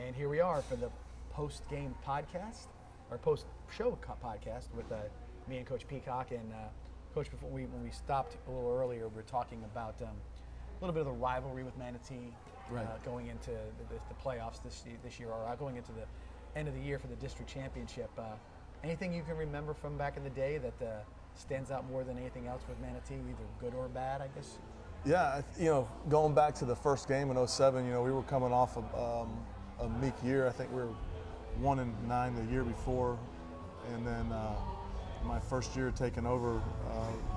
And here we are for the post-game podcast, or post-show podcast with me and Coach Peacock. And Coach, before when we stopped a little earlier, we were talking about a little bit of the rivalry with Manatee going into the playoffs this year, or going into the end of the year for the district championship. Anything you can remember from back in the day that stands out more than anything else with Manatee, either good or bad, I guess? Yeah, going back to the first game in 2007, we were coming off of a meek year. I think we were 1-9 the year before, and then my first year taking over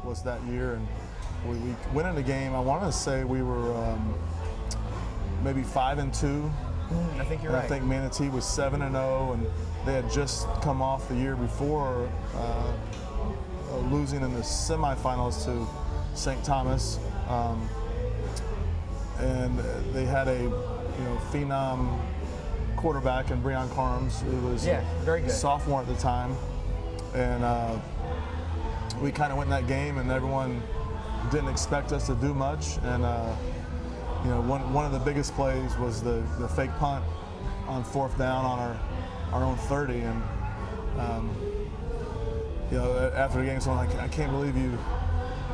was that year, and we went in the game. I want to say we were maybe 5-2. I think you're right. I think Manatee was 7-0, and they had just come off the year before losing in the semifinals to St. Thomas, and they had a phenom quarterback in Breon Carms, who was very good. Sophomore at the time, and we kind of went in that game, and everyone didn't expect us to do much, and one of the biggest plays was the fake punt on 4th down on our own 30, and after the game, someone like, I can't believe you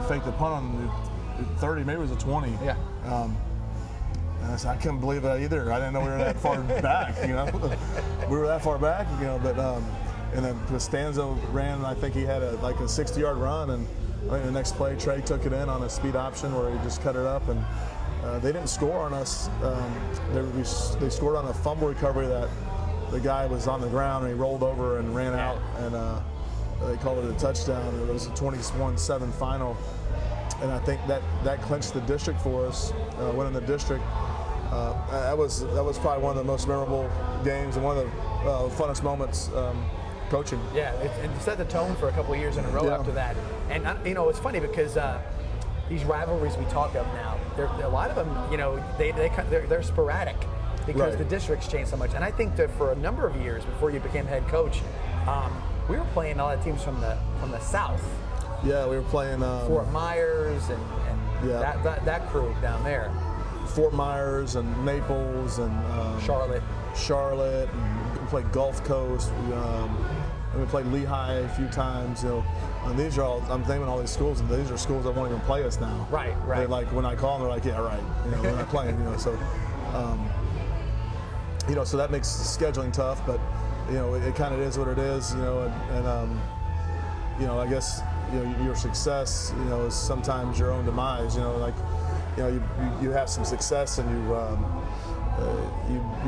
faked the punt on the 30, maybe it was a 20. Yeah. And I said, I couldn't believe it either. I didn't know we were that far back, We were that far back, but and then Costanzo ran, I think he had a 60-yard run, and I think the next play, Trey took it in on a speed option where he just cut it up, and they didn't score on us. They scored on a fumble recovery that the guy was on the ground, and he rolled over and ran out, and they called it a touchdown. It was a 21-7 final, and I think that clinched the district for us, winning the district. That was probably one of the most memorable games and one of the funnest moments coaching. Yeah, and set the tone for a couple of years in a row after that. And it's funny because these rivalries we talk of now, a lot of them, they're sporadic because the districts change so much. And I think that for a number of years before you became head coach, we were playing a lot of teams from the south. Yeah, we were playing Fort Myers and that crew down there. Fort Myers and Naples and Charlotte, and we played Gulf Coast. And we played Lehigh a few times. And these are all, I'm naming all these schools, and these are schools that won't even play us now. Right. They're like, when I call them, they're like, yeah, right. We're not playing. So, so that makes scheduling tough, but it kind of is what it is. I guess your success, is sometimes your own demise. You have some success and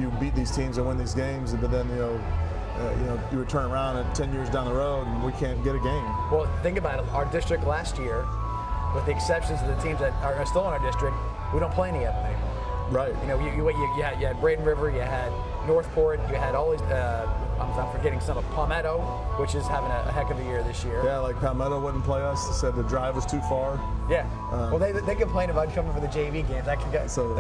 you beat these teams and win these games, but then you would turn around and 10 years down the road and we can't get a game. Well, think about it. Our district last year, with the exceptions of the teams that are still in our district, we don't play any of them anymore. Right. You had Braden River, you had Northport, you had all these. I'm forgetting some of Palmetto, which is having a heck of a year this year. Yeah, like Palmetto wouldn't play us. They said the drive was too far. Yeah. Well, they complain about coming for the JV games. So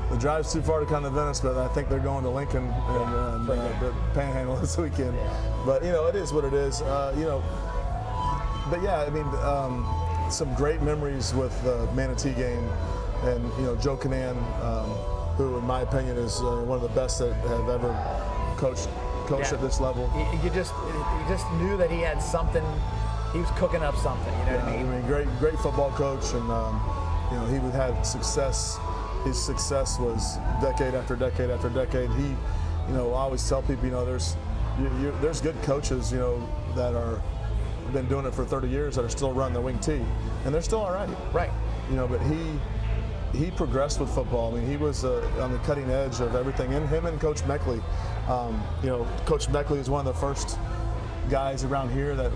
the drive's too far to come to Venice, but I think they're going to Lincoln and the Panhandle this weekend. Yeah. But it is what it is. But yeah, I mean, some great memories with the Manatee game, and Joe Canan, who in my opinion is one of the best that have ever coached at this level. You just knew that he had something. He was cooking up something. What I mean? Great football coach, and he would have success. His success was decade after decade after decade. He, I always tell people, there's good coaches, that are been doing it for 30 years that are still running the wing T, and they're still all right. Right. But he progressed with football. I mean, he was on the cutting edge of everything. And him and Coach Meckley. Coach Meckley was one of the first guys around here that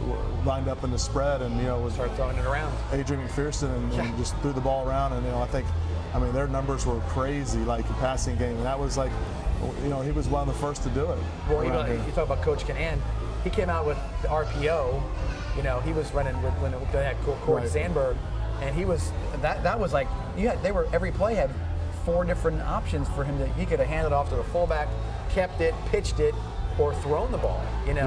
lined up in the spread and started throwing it around. Adrian McPherson and just threw the ball around, and I mean their numbers were crazy, like a passing game, and that was like, he was one of the first to do it. Well, you talk about Coach Canan. He came out with the RPO. He was running when they had Corey Sandberg, and he was that was like every play had 4 different options for him that he could have handed off to the fullback, kept it, pitched it, or thrown the ball. And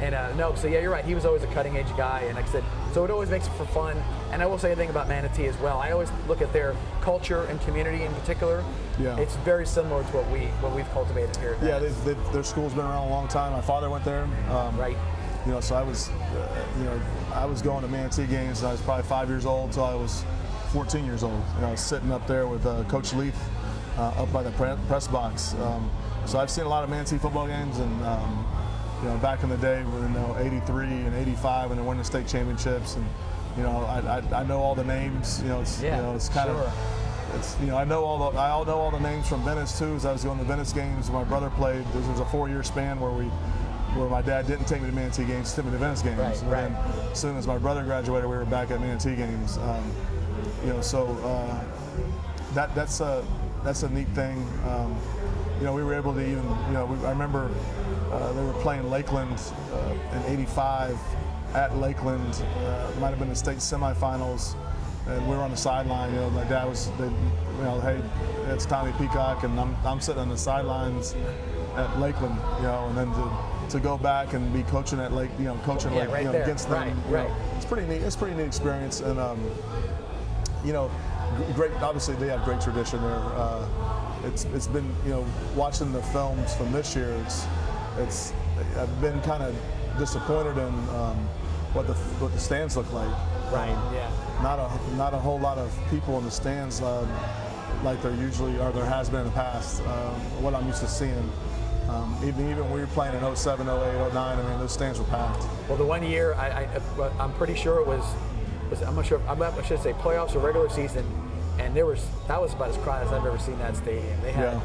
And no, so yeah, you're right. He was always a cutting edge guy, and like I said, so it always makes it for fun. And I will say a thing about Manatee as well. I always look at their culture and community in particular. Yeah. It's very similar to what we've cultivated here. Yeah, their school's been around a long time. My father went there. Right. You know, so I was, I was going to Manatee games. I was probably 5 years old until I was 14 years old. You know, I was sitting up there with Coach Leaf up by the press box. So I've seen a lot of Manatee football games, and you know, back in the day, when '83 and '85 when they won the state championships, and you know, I know all the names. You know, it's kind of. It's, you know, I know all the names from Venice too. As I was going to Venice games, my brother played. There was a 4-year span where my dad didn't take me to Manatee games, took me to Venice games. Right, and then as soon as my brother graduated, we were back at Manatee games. You know, so that's a neat thing. You know, we were able to even, you know, I remember they were playing Lakeland in '85 at Lakeland. Might have been the state semifinals, and we were on the sideline. You know, my dad was, you know, hey, it's Tommy Peacock, and I'm sitting on the sidelines at Lakeland. You know, and then to go back and be coaching at Lake, you know, coaching right there. against them. Right. Know, it's pretty neat. It's a pretty neat experience, and you know, great. Obviously, they have great tradition there. It's been, you know, watching the films from this year. I've been kind of disappointed in what the stands look like. Right. Yeah. Not a whole lot of people in the stands like there usually or there has been in the past. What I'm used to seeing. Even when we were playing in '07, '08, '09, I mean, those stands were packed. Well, the one year, I'm pretty sure it was I'm not sure. I should say playoffs or regular season, and that was about as crowded as I've ever seen that stadium. They had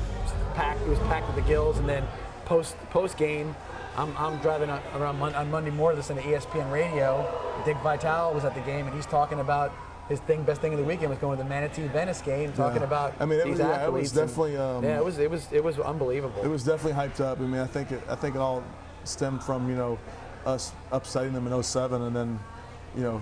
packed. It was packed to the gills, and then post game, I'm driving around on Monday morning listening to ESPN radio. Dick Vitale was at the game, and he's talking about his best thing of the weekend was going to the Manatee Venice game, talking about these athletes. It was definitely. It was unbelievable. It was definitely hyped up. I mean, I think it all stemmed from, you know, us upsetting them in '07, and then, you know,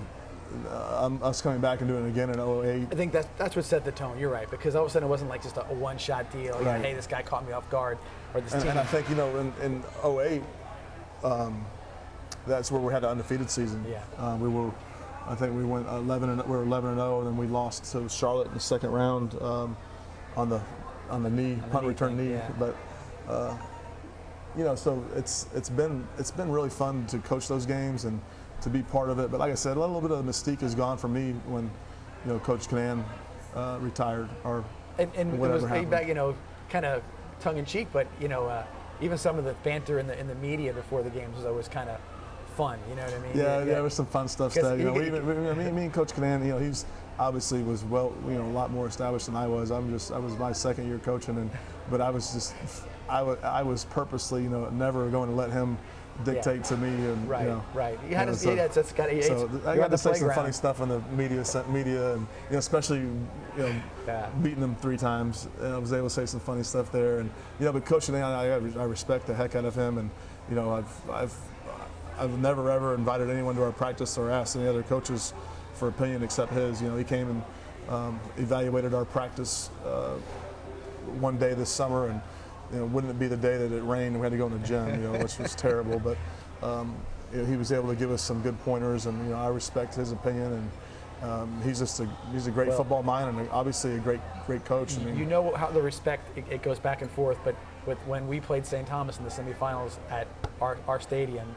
us coming back and doing it again in '08. I think that's what set the tone. You're right, because all of a sudden it wasn't like just a one-shot deal. You know, hey, this guy caught me off guard, or this team. And I think, you know, in '08, that's where we had an undefeated season. Yeah. I think we went 11-0, and then we lost to Charlotte in the second round on the knee, punt return knee. Yeah. But you know, so it's been really fun to coach those games and to be part of it. But like I said, a little bit of the mystique is gone for me when, you know, Coach Canan retired or and whatever it was happened. back, you know, kind of tongue in cheek, but you know, even some of the banter in the media before the games was always kind of fun. You know what I mean? Yeah, there was some fun stuff. You know, me and Coach Canan, you know, he's obviously was a lot more established than I was. I was my second year coaching, but I was purposely, you know, never going to let him dictate to me. And, right, you know, right. You had that's got to. So I got to say some funny stuff on the media, and, you know, especially, you know, beating them 3 times. And I was able to say some funny stuff there, and you know, but Coach Canan, I respect the heck out of him, and you know, I've never ever invited anyone to our practice or asked any other coaches for opinion except his. You know, he came and evaluated our practice one day this summer, and you know, wouldn't it be the day that it rained and we had to go in the gym, you know, which was terrible. But you know, he was able to give us some good pointers, and you know, I respect his opinion. And he's a great football mind, and obviously a great coach. I mean, you know how the respect it goes back and forth. But when we played St. Thomas in the semifinals at our stadium,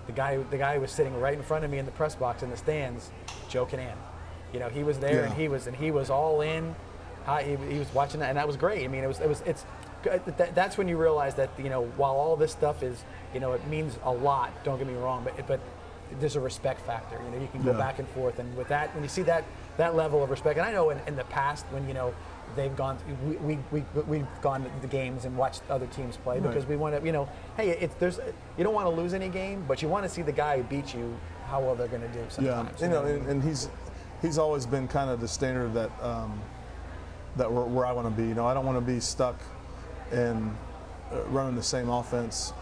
the guy who was sitting right in front of me in the press box in the stands, Joe Canan. You know, he was there, and he was all in. He was watching that, and that was great. I mean, that's when you realize that, you know, while all this stuff is, you know, it means a lot. Don't get me wrong, but there's a respect factor. You know, you can go back and forth, and with that, when you see that level of respect, and I know in the past when, you know, they've gone, we've gone to the games and watched other teams play because we want to, you know, hey, you don't want to lose any game, but you want to see the guy who beat you, how well they're going to do sometimes. Yeah, you know, and he's always been kind of the standard that where I want to be. You know, I don't want to be stuck in running the same offense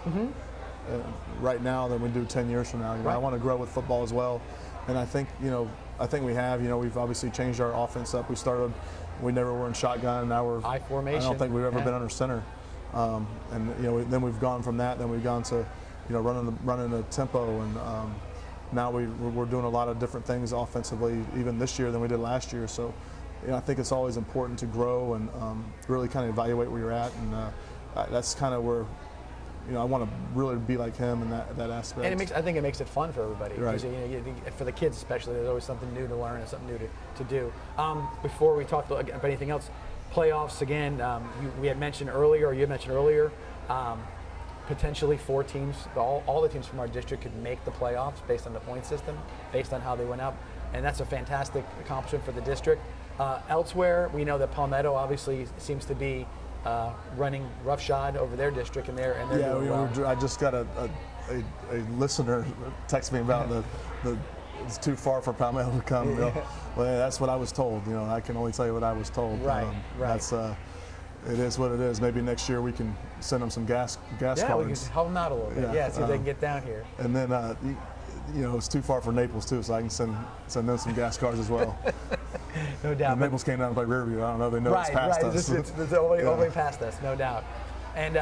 right now than we do 10 years from now. You know, I want to grow with football as well, and I think we have. You know, we've obviously changed our offense up. We never were in shotgun, and now we're I formation. I don't think we've ever been under center. And you know, then we've gone from that. Then we've gone to running a tempo, and now we're doing a lot of different things offensively, even this year than we did last year. So, I think it's always important to grow and really kind of evaluate where you're at, and that's kind of where I want to really be like him in that aspect. And I think it makes it fun for everybody. Right. For the kids especially, there's always something new to learn and something new to do. Before we talk about anything else, playoffs again. You had mentioned earlier. Potentially 4 teams, all the teams from our district could make the playoffs based on the point system, based on how they went up, and that's a fantastic accomplishment for the district. Elsewhere, we know that Palmetto obviously seems to be running roughshod over their district, and they're doing well. I just got a listener text me about the it's too far for Palmetto to come. Well, that's what I was told. I can only tell you what I was told. Right. That's it is what it is. Maybe next year we can send them some gas cards. Yeah, we can help them out a little bit. Yeah, see if they can get down here. And then, it's too far for Naples too, so I can send them some gas cards as well. No doubt. And Naples came down to play Riverview. I don't know. They know it's past us. It's only past us, no doubt. And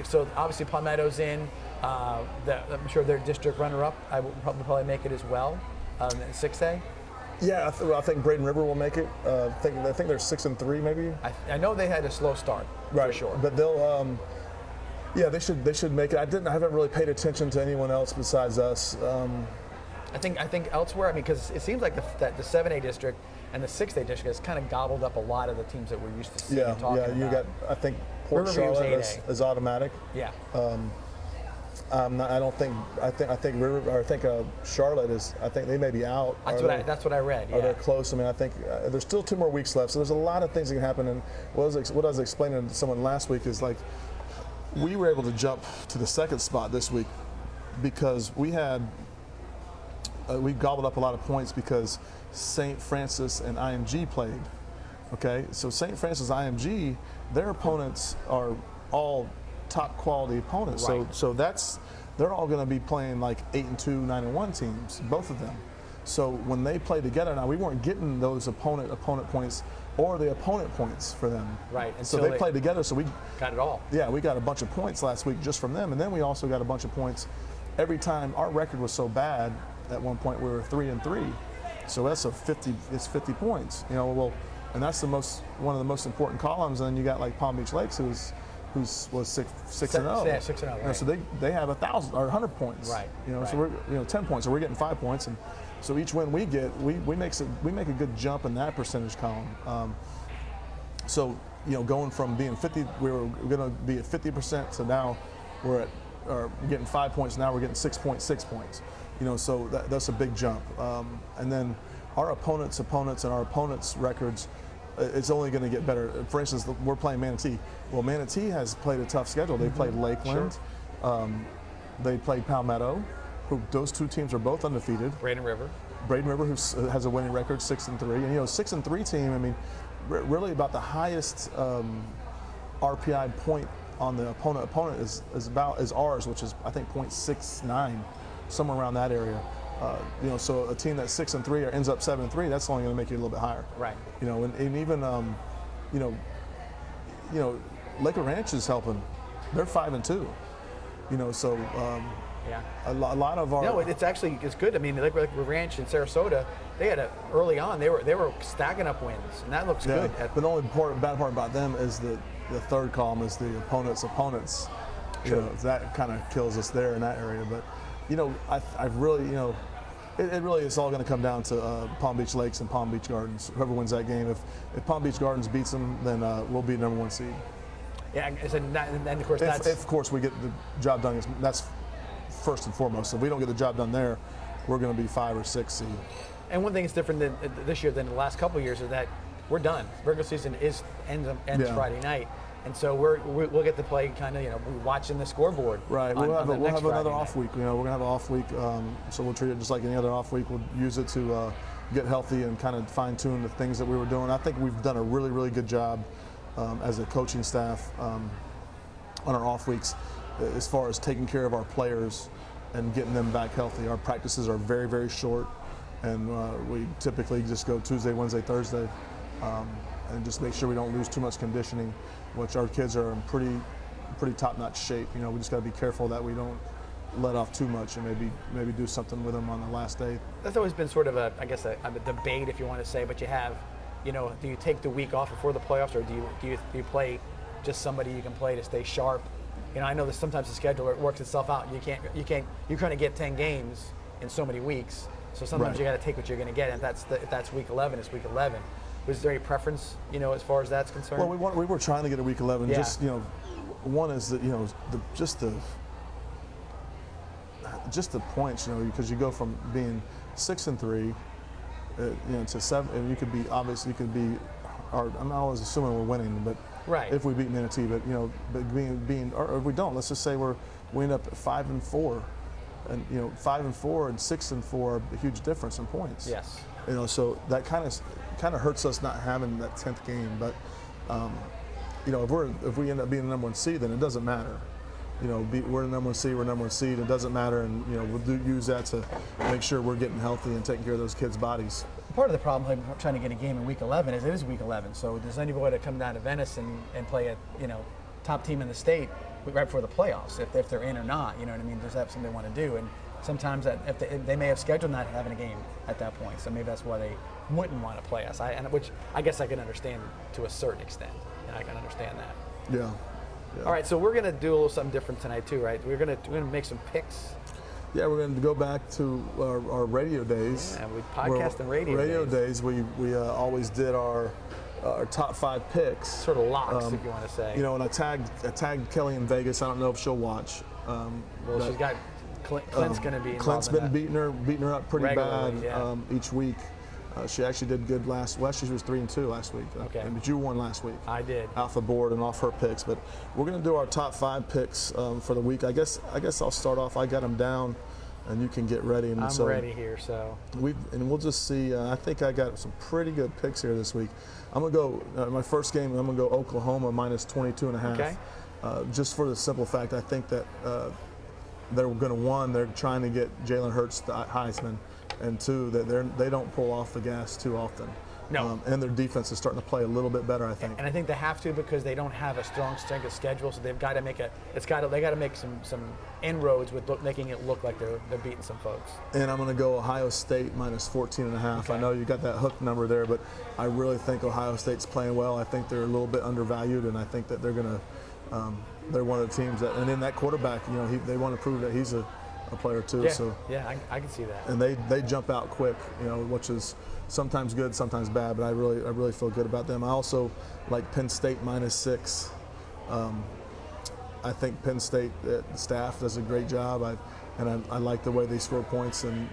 so obviously Palmetto's in. I'm sure their district runner-up. I will probably make it as well. 6A. Yeah, I think Braden River will make it. I think they're 6-3 maybe. I know they had a slow start, right? For sure. But they'll, they should make it. I haven't really paid attention to anyone else besides us. I think elsewhere. because it seems like the 7A district and the 6A district has kind of gobbled up a lot of the teams that we're used to seeing and talking about. You got. I think Port Charlotte is automatic. Yeah. I think Charlotte is. I think they may be out. That's what I read. Yeah. Or they're close. I think there's still 2 more weeks left, so there's a lot of things that can happen. And what I was explaining to someone last week is like we were able to jump to the 2nd spot this week because we gobbled up a lot of points because St. Francis and IMG played. Okay, so St. Francis IMG, their opponents are all top quality opponents. Right. So they're all going to be playing like 8-2, 9-1 teams, both of them. So when they play together, now we weren't getting those opponent points or the opponent points for them. Right. And so they played together. So we got it all. Yeah, we got a bunch of points last week just from them, and then we also got a bunch of points every time. Our record was so bad at one point we were 3-3. So that's 50 points. And that's one of the most important columns. And then you got like Palm Beach Lakes, who was 6-0. Yeah, 6-0. Right. So they have 1,000 or 100 points. Right. So we're 10 points. So we're getting 5 points, and so each win we get, we make a good jump in that percentage column. So going from being 50, we were going to be at 50%. So now we're getting 5 points. Now we're getting 6.6 points. So that's a big jump. And then our opponents and our opponents' records. It's only going to get better. For instance, we're playing Manatee. Well, Manatee has played a tough schedule. They played Lakeland. Sure. They played Palmetto. Those 2 teams are both undefeated. Braden River, who has a winning record, 6-3. And 6-3 team. Really about the highest RPI point on the opponent is ours, which is I think 0.69, somewhere around that area. So a team that's 6-3 or ends up 7-3, that's only going to make you a little bit higher. Right. And even Lakewood Ranch is helping. They're 5-2. So yeah. A lot of our. No, it's good. Lakewood Ranch in Sarasota, they had early on they were stacking up wins, and that looks good. But the only bad part about them is the 3rd column is the opponents. Sure. That kind of kills us there in that area. But I've really it really is all going to come down to Palm Beach Lakes and Palm Beach Gardens. Whoever wins that game, if Palm Beach Gardens beats them, then we'll be number 1 seed. Yeah, and of course if of course we get the job done, that's first and foremost. If we don't get the job done there, we're going to be 5 or 6 seed. And one thing that's different this year than the last couple of years is that we're done. Regular season ends Friday night. And so we'll get to play kind of, we're watching the scoreboard. Right. We'll have another off week. We're going to have an off week. So we'll treat it just like any other off week. We'll use it to get healthy and kind of fine tune the things that we were doing. I think we've done a really, really good job as a coaching staff on our off weeks as far as taking care of our players and getting them back healthy. Our practices are very, very short, and we typically just go Tuesday, Wednesday, Thursday, and just make sure we don't lose too much conditioning, which our kids are in pretty top-notch shape. We just got to be careful that we don't let off too much and maybe do something with them on the last day. That's always been sort of a debate, if you want to say, but you have, do you take the week off before the playoffs, or do you play just somebody you can play to stay sharp? I know that sometimes the schedule works itself out. You kind of get 10 games in so many weeks, so sometimes you got to take what you're going to get, and if that's week 11, it's week 11. Was there any preference, as far as that's concerned? Well, we were trying to get a week 11. Yeah. Just, one is that, just the points, because you go from being 6-3, to 7, and you could be, I'm not always assuming we're winning, but right. If we beat Manatee, but or if we don't, let's just say we end up at 5-4, and 5-4 and 6-4 are a huge difference in points. Yes. So that kind of hurts us not having that 10th game, but if we end up being the number 1 seed, then it doesn't matter. We're the number 1 seed, we're number 1 seed, it doesn't matter, and we'll use that to make sure we're getting healthy and taking care of those kids' bodies. Part of the problem trying to get a game in week 11 is it is week 11, so does anybody come down to Venice and play a top team in the state right before the playoffs, if they're in or not, you know what I mean? Does that something they want to do? And sometimes if they may have scheduled not having a game at that point, so maybe that's why they wouldn't want to play us. Which I guess I can understand to a certain extent, and I can understand that. Yeah. All right, so we're going to do a little something different tonight too, right? We're going to make some picks. Yeah, we're going to go back to our radio days. Yeah, we podcast and radio days. We always did our top 5 picks. Sort of locks, if you want to say. And I tagged Kelly in Vegas. I don't know if she'll watch. She's got Clint's going to be involved. Clint's been beating her up pretty bad each week. She actually did good last. Well, she was 3-2 last week. Okay. But you won last week. I did. Off the board and off her picks. But we're going to do our top 5 picks for the week. I guess I'll start off. I got them down, and you can get ready. And I'm ready here. So we'll just see. I think I got some pretty good picks here this week. I'm going to go. My first game. I'm going to go Oklahoma minus 22.5. Okay. Just for the simple fact, I think that they're going to, one, they're trying to get Jalen Hurts the Heisman, and 2, that they don't pull off the gas too often. No. And their defense is starting to play a little bit better, I think. And I think they have to, because they don't have a strong strength of schedule, so they've got to make they got to make some inroads with making it look like they're beating some folks. And I'm going to go Ohio State minus 14.5. Okay. I know you got that hook number there, but I really think Ohio State's playing well. I think they're a little bit undervalued, and I think that they're going to they're one of the teams that, and then that quarterback, they want to prove that he's a player too. Yeah, I can see that. And they jump out quick, which is sometimes good, sometimes bad, but I really feel good about them. I also like Penn State minus 6. I think Penn State staff does a great job. I like the way they score points. And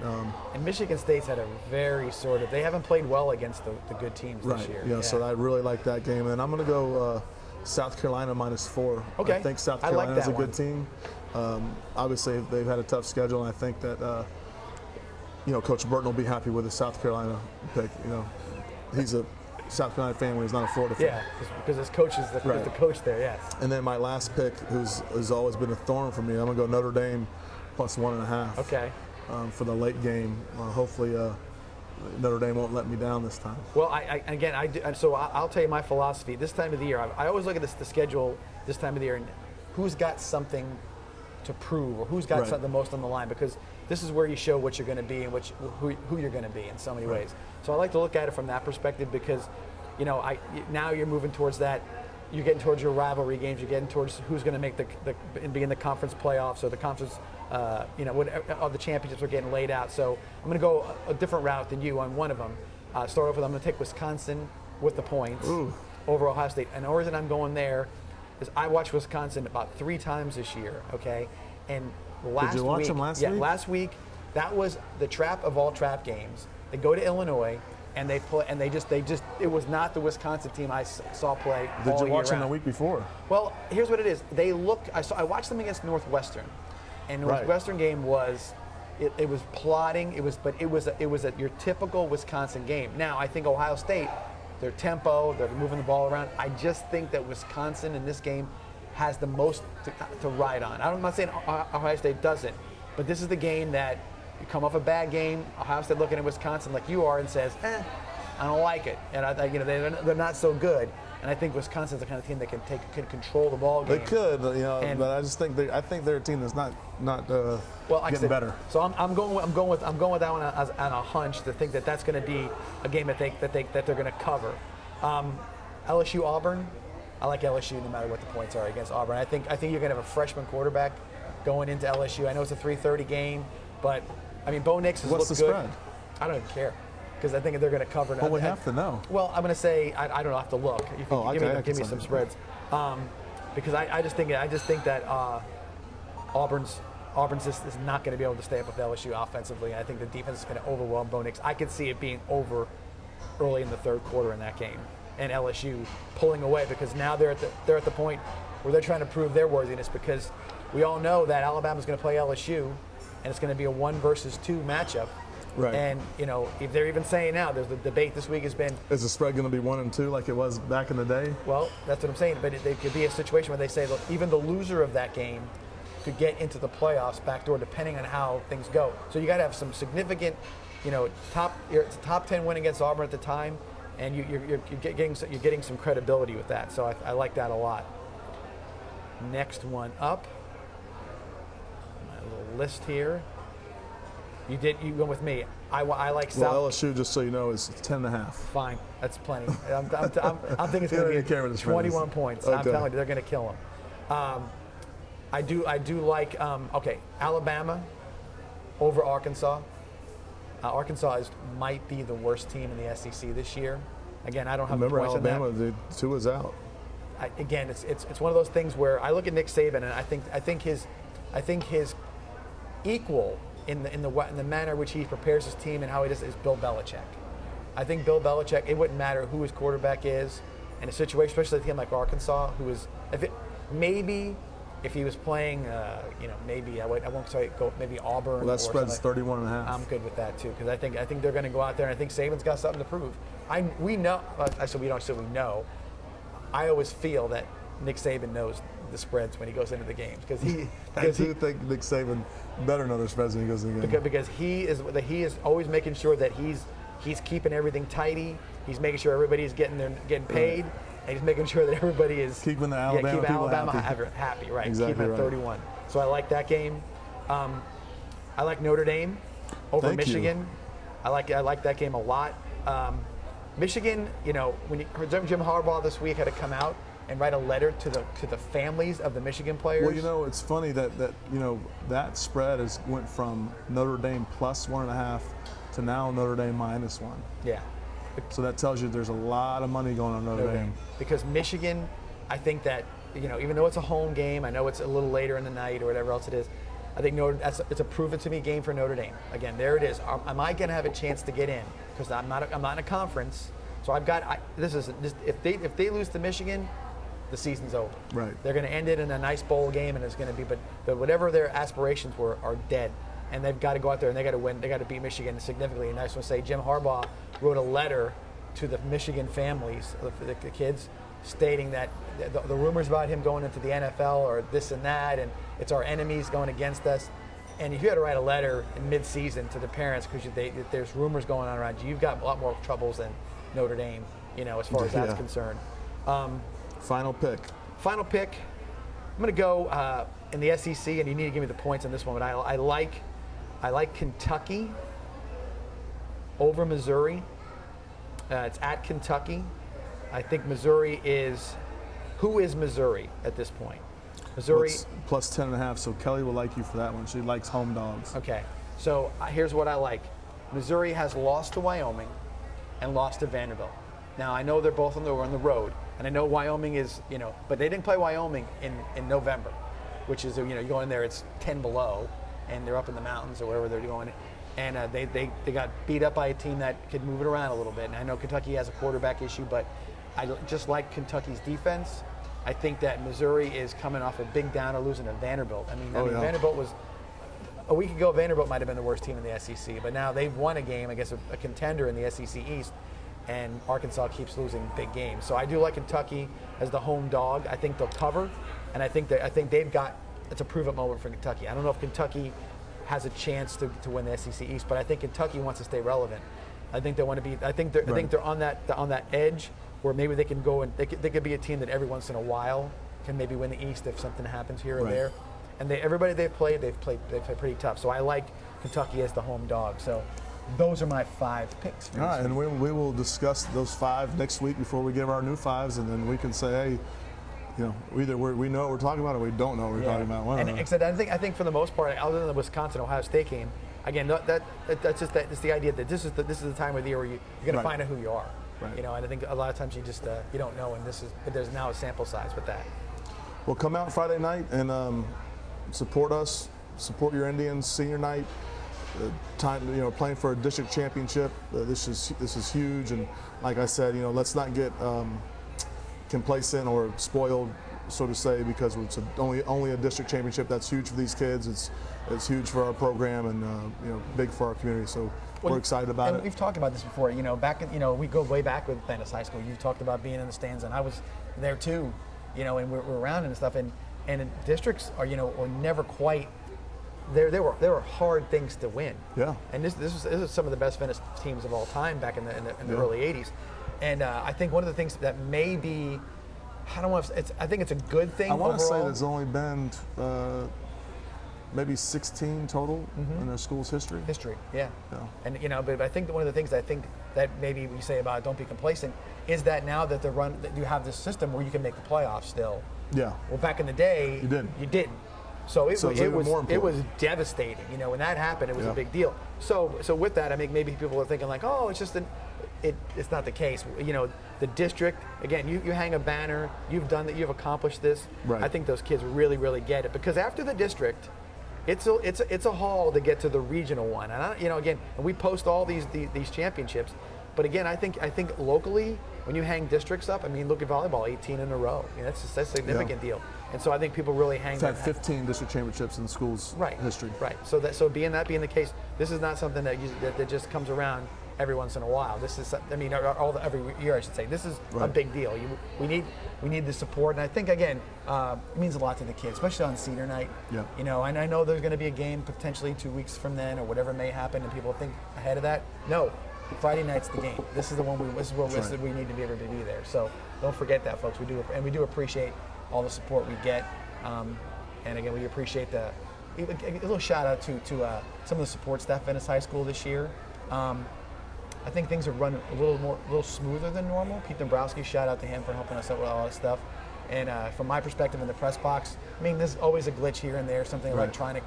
Michigan State's had a very they haven't played well against the good teams this year. Yeah, so I really like that game. And I'm going to go South Carolina minus 4. Okay. I think South Carolina is a good team. Obviously, they've had a tough schedule, and I think that Coach Burton will be happy with the South Carolina pick. He's a South Carolina fan when he's not a Florida fan. Yeah, because his coach is the coach there. Yes. And then my last pick, who's always been a thorn for me, I'm gonna go Notre Dame plus 1.5. Okay. For the late game, hopefully Notre Dame won't let me down this time. Well, I'll tell you my philosophy. This time of the year, I always look at the schedule this time of the year and who's got something to prove, or who's got something the most on the line, because this is where you show what you're going to be and who you're going to be in so many ways. So I like to look at it from that perspective, because now you're moving towards that. You're getting towards your rivalry games. You're getting towards who's going to make be in the conference playoffs, or the conference. All the championships are getting laid out. So I'm going to go a different route than you on one of them. Start off with, I'm going to take Wisconsin with the points over Ohio State. And the reason I'm going there is I watched Wisconsin about 3 times this year. Okay, and did you watch them last week? Yeah, last week. That was the trap of all trap games. They go to Illinois. And they play, and they just it was not the Wisconsin team I saw play. Did you watch them the week before? Well, here's what it is. I watched them against Northwestern, and Northwestern game was, it was plodding. It was your typical Wisconsin game. Now I think Ohio State, their tempo, they're moving the ball around. I just think that Wisconsin in this game has the most to ride on. I'm not saying Ohio State doesn't, but this is the game that. You come off a bad game, Ohio State looking at Wisconsin like you are and says, I don't like it. And they're not so good. and I think Wisconsin's the kind of team that can control the ball game. They could, but I just think they're a team that's not getting better. So I'm going with that one on a hunch to think that that's going to be a game that they're going to cover. LSU Auburn, I like LSU no matter what the points are against Auburn. I think you're going to have a freshman quarterback going into LSU. I know it's a 3:30 game, but I mean Bo Nix has looked good. What's the spread? I don't even care because I think they're going to cover. Well, we have to know. Well, I'm going to say I don't have to look. You can give me some spreads, because I just think that Auburn's just is not going to be able to stay up with LSU offensively. And I think the defense is going to overwhelm Bo Nix. I could see it being over early in the third quarter in that game, and LSU pulling away because now they're at the point where they're trying to prove their worthiness, because we all know that Alabama's going to play LSU, and it's going to be a 1 versus 2 matchup. Right. And if they're even saying now, there's the debate this week has been, is the spread going to be 1 and 2 like it was back in the day? Well, that's what I'm saying. But it could be a situation where they say, look, even the loser of that game could get into the playoffs backdoor, depending on how things go. So you got to have some significant, it's a top 10 win against Auburn at the time, and you're getting some credibility with that. So I like that a lot. Next one up, my little list here. You went with me. I like South. Well, LSU, just so you know, is 10.5. Fine, that's plenty. I'm thinking it's going to be 21 points. Okay. I'm telling you, they're going to kill them. I do like Alabama over Arkansas. Arkansas might be the worst team in the SEC this year. Again, I don't have the points on that. Remember, Alabama, the 2 is out. Again, it's one of those things where I look at Nick Saban, and I think his equal in the manner in which he prepares his team and how he does it is Bill Belichick. I think Bill Belichick, it wouldn't matter who his quarterback is in a situation, especially a team like Arkansas, who is if he was playing, maybe I won't say go maybe Auburn. Well, that spread's 31.5. I'm good with that too, because I think they're going to go out there, and I think Saban's got something to prove. We know. I said we don't. So we know. I always feel that Nick Saban knows the spreads when he goes into the games, because I think Nick Saban better know the spreads when he goes in the game. Because he is always making sure that he's keeping everything tidy. He's making sure everybody's getting paid. Right. And he's making sure that everybody is keeping the Alabama happy, right? Exactly keeping it at 31. So I like that game. I like Notre Dame over Michigan. I like that game a lot. Michigan, when Jim Harbaugh this week had to come out and write a letter to the families of the Michigan players. Well, it's funny that that spread went from Notre Dame plus 1.5 to now Notre Dame -1. Yeah. So that tells you there's a lot of money going on Notre Dame. Because Michigan, I think that, even though it's a home game, I know it's a little later in the night or whatever else it is, I think it's a proven-to-me game for Notre Dame. Again, there it is. Am I going to have a chance to get in? Because I'm not in a conference. So if they lose to Michigan, the season's over. Right. They're going to end it in a nice bowl game, and it's going to be, but whatever their aspirations were are dead. And they've got to go out there and they got to win. They got to beat Michigan significantly. And I just want to say, Jim Harbaugh wrote a letter to the Michigan families, the kids, stating that the rumors about him going into the NFL are this and that, and it's our enemies going against us. And if you had to write a letter in mid-season to the parents because there's rumors going on around you, you've got a lot more troubles than Notre Dame, as far as that's concerned. Final pick. I'm going to go in the SEC, and you need to give me the points on this one. But I like Kentucky over Missouri. It's at Kentucky. I think Missouri is. Who is Missouri at this point? Missouri plus 10.5. So Kelly will like you for that one. She likes home dogs. Okay. So here's what I like. Missouri has lost to Wyoming and lost to Vanderbilt. Now I know they're both on the road, and I know Wyoming is, but they didn't play Wyoming in November, which is, you go in there, it's 10 below, and they're up in the mountains or wherever they're going, and they got beat up by a team that could move it around a little bit. And I know Kentucky has a quarterback issue, but I just like Kentucky's defense. I think that Missouri is coming off a big downer, losing to Vanderbilt. I mean, Vanderbilt was a week ago. Vanderbilt might have been the worst team in the SEC, but now they've won a game against a contender in the SEC East. And Arkansas keeps losing big games. So I do like Kentucky as the home dog. I think they'll cover, and I think they've got, it's a prove-it moment for Kentucky. I don't know if Kentucky has a chance to win the SEC East, but I think Kentucky wants to stay relevant. I think they want to be. I think they're on that edge where maybe they can go and they could be a team that every once in a while can maybe win the East if something happens here or Right. there. And everybody they've played pretty tough. So I like Kentucky as the home dog. So those are my 5 picks. All right, and we will discuss those 5 next week before we give our new 5s, and then we can say, hey, either we know what we're talking about or we don't know what we're talking about. And except I think for the most part, other than the Wisconsin-Ohio State game, again, that's the idea that this is the time of the year where you're going to find out who you are. Right. And I think a lot of times you just you don't know, but there's now a sample size with that. Well, come out Friday night and support us, support your Indians senior night. Playing for a district championship. This is huge, and like I said, let's not get complacent or spoiled, so to say, because it's only a district championship. That's huge for these kids. It's huge for our program, and big for our community. So we're excited about it. We've talked about this before. Back in, we go way back with Bendis High School. You've talked about being in the stands, and I was there too. And we're around and stuff. And districts are never quite. There were hard things to win. Yeah. And this is some of the best Venice teams of all time back in the early '80s. And I think one of the things that may be, I think it's a good thing. I want to say overall. there's only been maybe 16 total in their school's history. Yeah. And but I think that one of the things that maybe we say about don't be complacent is that now that that you have this system where you can make the playoffs still. Yeah. Well, back in the day, you didn't. So it was devastating. When that happened, it was a big deal. So with that, I think maybe people are thinking like, oh, it's just it's not the case. The district, again, you hang a banner, you've done that, you've accomplished this. Right. I think those kids really, really get it, because after the district, it's a haul to get to the regional one. And again, and we post all these championships, but again, I think locally, when you hang districts up, look at volleyball, 18 in a row. that's a significant deal. And so I think people really hang. We've had 15 district champiomships in the school's history. Right. So being the case, this is not something that just comes around every once in a while. This is, every year I should say. This is a big deal. We need the support, and I think again, it means a lot to the kids, especially on senior night. Yeah. And I know there's going to be a game potentially 2 weeks from then or whatever may happen, and people think ahead of that. No. Friday night's the game. This is the one we need to be able to be there. So don't forget that, folks. We do appreciate all the support we get, and again, we appreciate a little shout out to some of the support staff at Venice High School this year. I think things are running a little smoother than normal. Pete Dombrowski, shout out to him for helping us out with all this stuff. And from my perspective in the press box, there's always a glitch here and there. Something electronic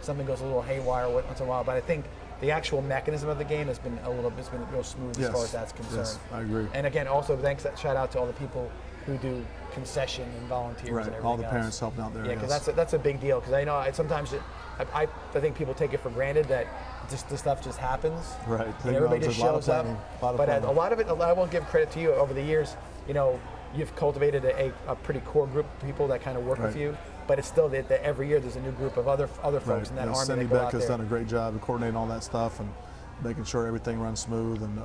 something goes a little haywire once in a while. But I think the actual mechanism of the game has been real smooth as far as that's concerned. Yes, I agree. And again, also shout out to all the people who do concession and volunteers and everything all the else. Parents helping out there. Yeah, because that's a big deal. Because I know sometimes I think people take it for granted that this stuff just happens. Right. Everybody just shows up. But a lot of it, I will give credit to you over the years. You've cultivated a pretty core group of people that kind of work with you. But it's still that every year there's a new group of other folks in that army. Cindy Beck has done a great job of coordinating all that stuff and making sure everything runs smooth, and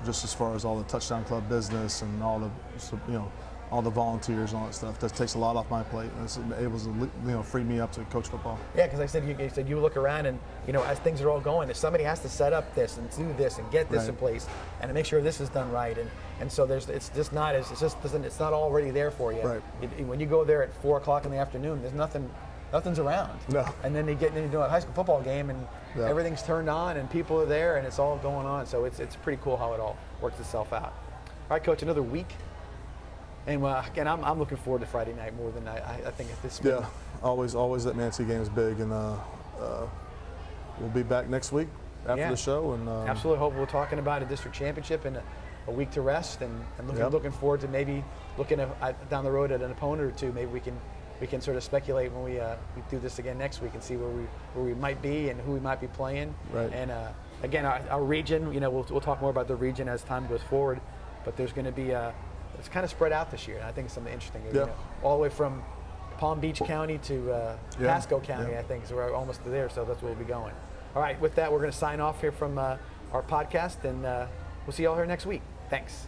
just as far as all the touchdown club business and all the volunteers and all that stuff. That takes a lot off my plate, and it's able to free me up to coach football. Yeah, because you said you look around and as things are all going, if somebody has to set up this and do this and get this in place and to make sure this is done right, and so it's not already there for you. Right. When you go there at 4:00 in the afternoon, there's nothing's around. No. And then you do a high school football game and everything's turned on and people are there and it's all going on. So it's pretty cool how it all works itself out. All right, Coach, another week. And again, I'm looking forward to Friday night more than I think at this point. Yeah, always that Manatee game is big, and we'll be back next week after the show. And absolutely hope we're talking about a district championship and a week to rest, and looking forward to maybe looking down the road at an opponent or two. Maybe we can sort of speculate when we do this again next week and see where we might be and who we might be playing. Right. And again, our region. We'll talk more about the region as time goes forward, but there's going to be it's kind of spread out this year, and I think it's something interesting. Yeah. All the way from Palm Beach County to Pasco County, I think, so we're almost there, so that's where we'll be going. All right, with that, we're going to sign off here from our podcast, and we'll see you all here next week. Thanks.